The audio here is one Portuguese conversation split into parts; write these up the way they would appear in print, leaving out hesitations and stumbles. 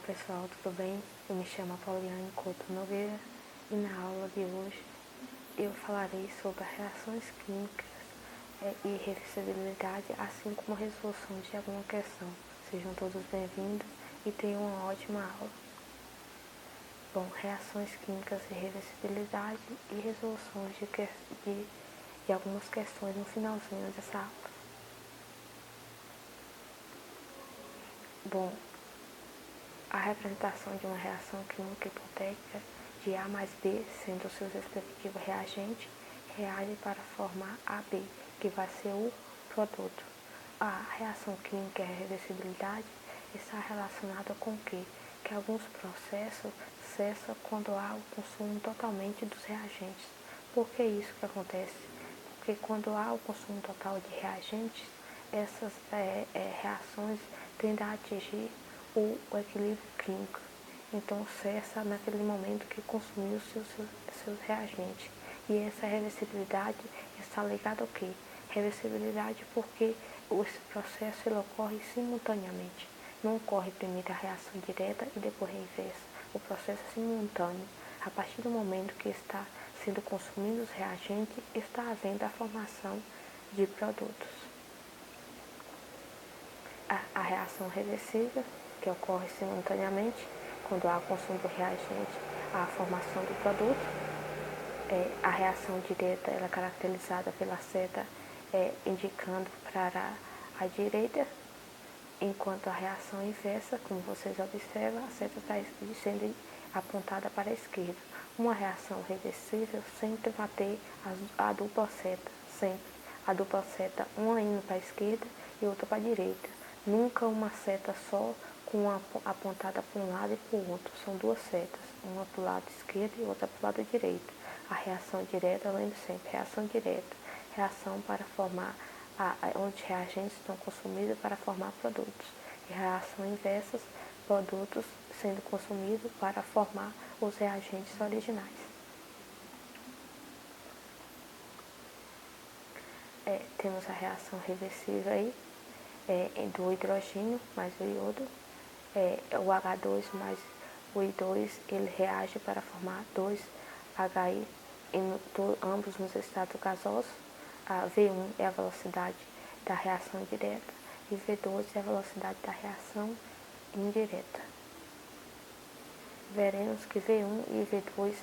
pessoal, tudo bem? Eu me chamo Pauliane Couto Nogueira e na aula de hoje eu falarei sobre as reações químicas e reversibilidade, assim como resolução de alguma questão. Sejam todos bem-vindos e tenham uma ótima aula. Bom, reações químicas e reversibilidade e resoluções de algumas questões no finalzinho dessa aula. Bom, a representação de uma reação química hipotética de A mais B, sendo o seu respectivo reagente, reage para formar AB, que vai ser o produto. A reação química e a reversibilidade está relacionada com o quê? Que alguns processos cessam quando há o consumo totalmente dos reagentes. Por que isso que acontece? Porque quando há o consumo total de reagentes, essas reações tendem a atingir o equilíbrio químico. Então cessa naquele momento que consumiu seus reagentes. E essa reversibilidade está ligada ao quê? Reversibilidade porque esse processo ele ocorre simultaneamente. Não ocorre primeiro a reação direta e depois a inversa. O processo é simultâneo. A partir do momento que está sendo consumido os reagentes, está havendo a formação de produtos. A reação reversível, que ocorre simultaneamente, quando há o consumo do reagente, há a formação do produto. A reação direta ela é caracterizada pela seta indicando para a direita, enquanto a reação inversa, como vocês observam, a seta está sendo apontada para a esquerda. Uma reação reversível sempre vai ter a dupla seta, sempre. A dupla seta, uma indo para a esquerda e outra para a direita. Nunca uma seta só com uma apontada para um lado e para o outro. São duas setas, uma para o lado esquerdo e outra para o lado direito. A reação direta, lembre sempre, reação direta, reação para formar, onde reagentes estão consumidos para formar produtos. E reação inversa, produtos sendo consumidos para formar os reagentes originais. Temos a reação reversível aí, do hidrogênio mais o iodo, o H2 mais o I2, ele reage para formar 2HI, ambos nos estados gasosos. A V1 é a velocidade da reação direta e V2 é a velocidade da reação indireta. Veremos que V1 e V2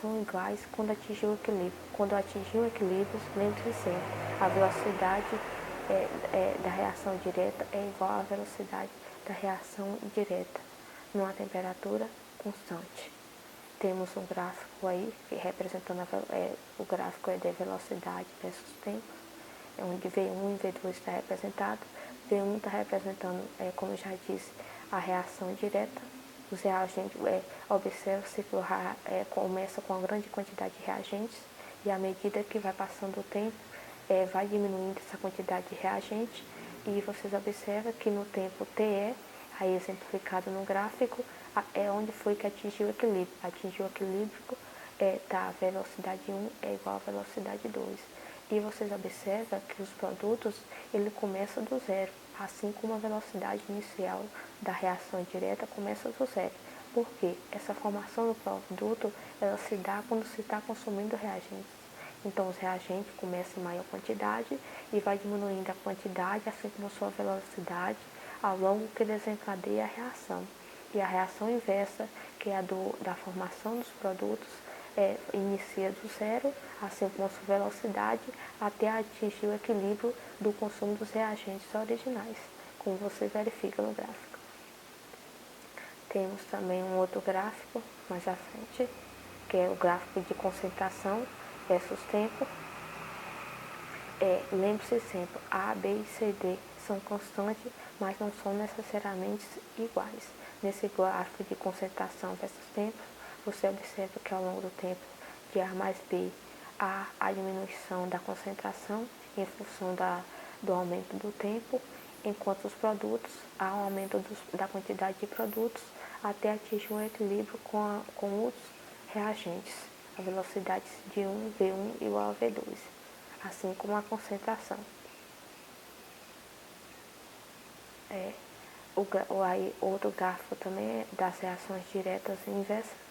são iguais quando atingir o equilíbrio. Quando atingir o equilíbrio, lembre-se sempre, a velocidade da reação direta é igual à velocidade da reação indireta, numa temperatura constante. Temos um gráfico aí, representando o gráfico de velocidade versus tempo, onde V1 e V2 está representado. V1 está representando, como eu já disse, a reação direta. Os reagentes, observa-se que começa com uma grande quantidade de reagentes e à medida que vai passando o tempo, vai diminuindo essa quantidade de reagentes e vocês observam que no tempo TE, aí exemplificado no gráfico, é onde foi que atingiu o equilíbrio. Atingiu o equilíbrio, a velocidade 1 é igual à velocidade 2. E vocês observam que os produtos, ele começa do zero, assim como a velocidade inicial da reação direta começa do zero. Por quê? Essa formação do produto, ela se dá quando se está consumindo reagentes. Então, os reagentes começam em maior quantidade e vai diminuindo a quantidade, assim como a sua velocidade, ao longo que desencadeia a reação. E a reação inversa, que é a da formação dos produtos, inicia do zero, assim como a sua velocidade, até atingir o equilíbrio do consumo dos reagentes originais, como você verifica no gráfico. Temos também um outro gráfico mais à frente, que é o gráfico de concentração versus tempo. Lembre-se sempre, A, B e C, D são constantes, mas não são necessariamente iguais. Nesse gráfico de concentração versus tempo, você observa que ao longo do tempo de A mais B, há a diminuição da concentração em função do aumento do tempo, enquanto os produtos, há um aumento da quantidade de produtos até atingir um equilíbrio com os reagentes. A velocidade de V1 igual a V2, assim como a concentração. Aí, outro gráfico também é das reações diretas e inversas.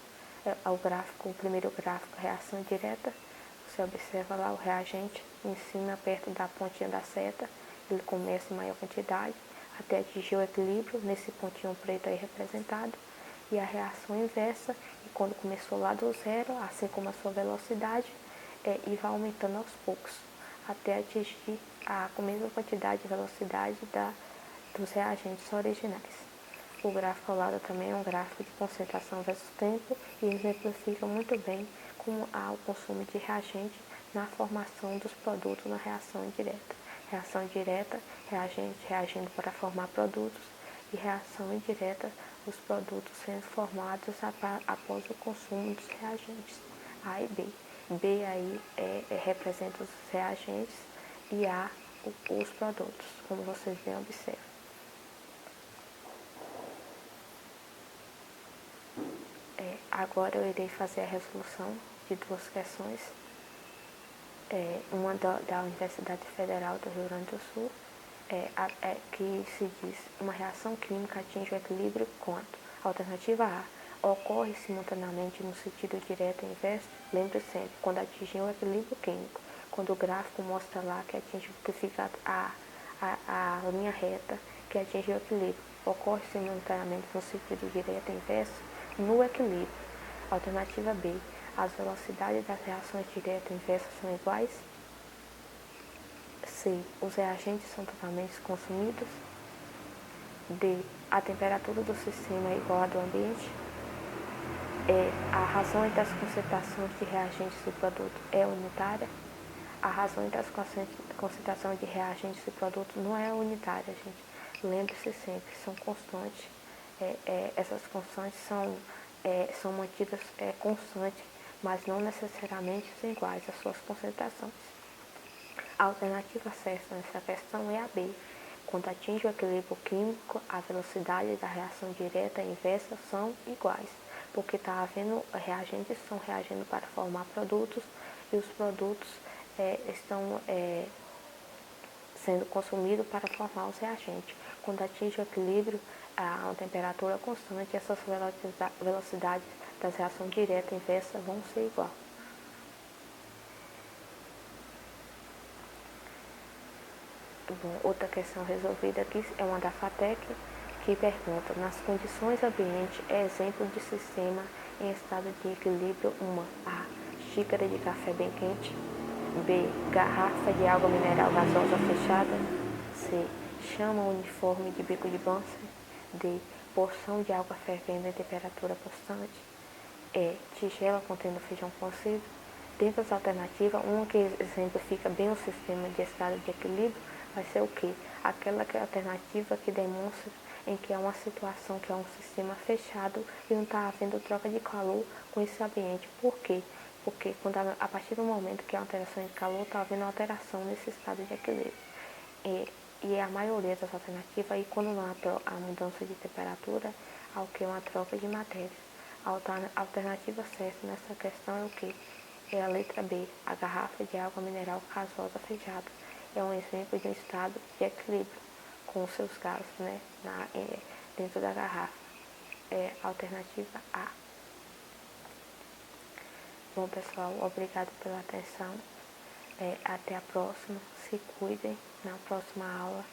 O primeiro gráfico, reação direta. Você observa lá o reagente em cima, perto da pontinha da seta. Ele começa em maior quantidade até atingir o equilíbrio, nesse pontinho preto aí representado. E a reação inversa, e quando começou lá do zero, assim como a sua velocidade, e vai aumentando aos poucos, até atingir a mesma quantidade de velocidade dos reagentes originais. O gráfico ao lado também é um gráfico de concentração versus tempo e exemplifica muito bem como há o consumo de reagente na formação dos produtos na reação indireta. Reação direta, reagente reagindo para formar produtos, e reação indireta, os produtos sendo formados após o consumo dos reagentes A e B. B aí representa os reagentes e A os produtos, como vocês bem observam. Agora eu irei fazer a resolução de duas questões, uma da Universidade Federal do Rio Grande do Sul, que se diz: uma reação química atinge o equilíbrio quando alternativa A ocorre simultaneamente no sentido direto e inverso. Lembre sempre, quando atingir o equilíbrio químico, quando o gráfico mostra lá que atinge o que fica a linha reta que atinge o equilíbrio, ocorre simultaneamente no sentido direto e inverso no equilíbrio. Alternativa B, as velocidades das reações direta e inversa são iguais. C, os reagentes são totalmente consumidos. D, a temperatura do sistema é igual à do ambiente. E, a razão entre as concentrações de reagentes e produtos é unitária. A razão entre as concentrações de reagentes e produtos não é unitária, gente. Lembre-se sempre, são constantes. Essas constantes são mantidas constantes, mas não necessariamente são iguais às suas concentrações. A alternativa certa nessa questão é a B. Quando atinge o equilíbrio químico, a velocidade da reação direta e inversa são iguais, porque está havendo reagentes que estão reagindo para formar produtos e os produtos estão sendo consumidos para formar os reagentes. Quando atinge o equilíbrio a uma temperatura constante, essas velocidades das reações direta e inversa vão ser iguais. Bom, outra questão resolvida aqui é uma da FATEC, que pergunta: nas condições ambiente, é exemplo de sistema em estado de equilíbrio uma: A, xícara de café bem quente; B, garrafa de água mineral gasosa fechada; C, chama uniforme de bico de Bunsen; D, porção de água fervendo em temperatura constante; E, tigela contendo feijão cozido. Dentre as alternativas, uma que exemplifica bem o sistema de estado de equilíbrio vai ser o quê? Aquela alternativa que demonstra em que é uma situação que é um sistema fechado e não está havendo troca de calor com esse ambiente. Por quê? Porque a partir do momento que há alteração de calor, está havendo alteração nesse estado de equilíbrio. E a maioria das alternativas, aí quando não há a mudança de temperatura, há o que? Uma troca de matéria. A alternativa certa nessa questão é o quê? É a letra B, a garrafa de água mineral gasosa fechada. É um exemplo de um estado de equilíbrio com os seus gases, né, dentro da garrafa. É a alternativa A. Bom, pessoal, obrigado pela atenção. Até a próxima. Se cuidem. Na próxima aula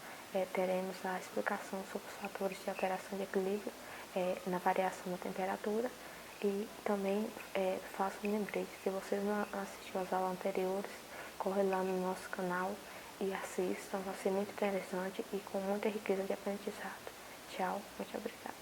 teremos a explicação sobre os fatores de alteração de equilíbrio na variação da temperatura. E também faço um lembrete: se vocês não assistiram às aulas anteriores, corre lá no nosso canal e assistam. Vai ser muito interessante e com muita riqueza de aprendizado. Tchau, muito obrigada.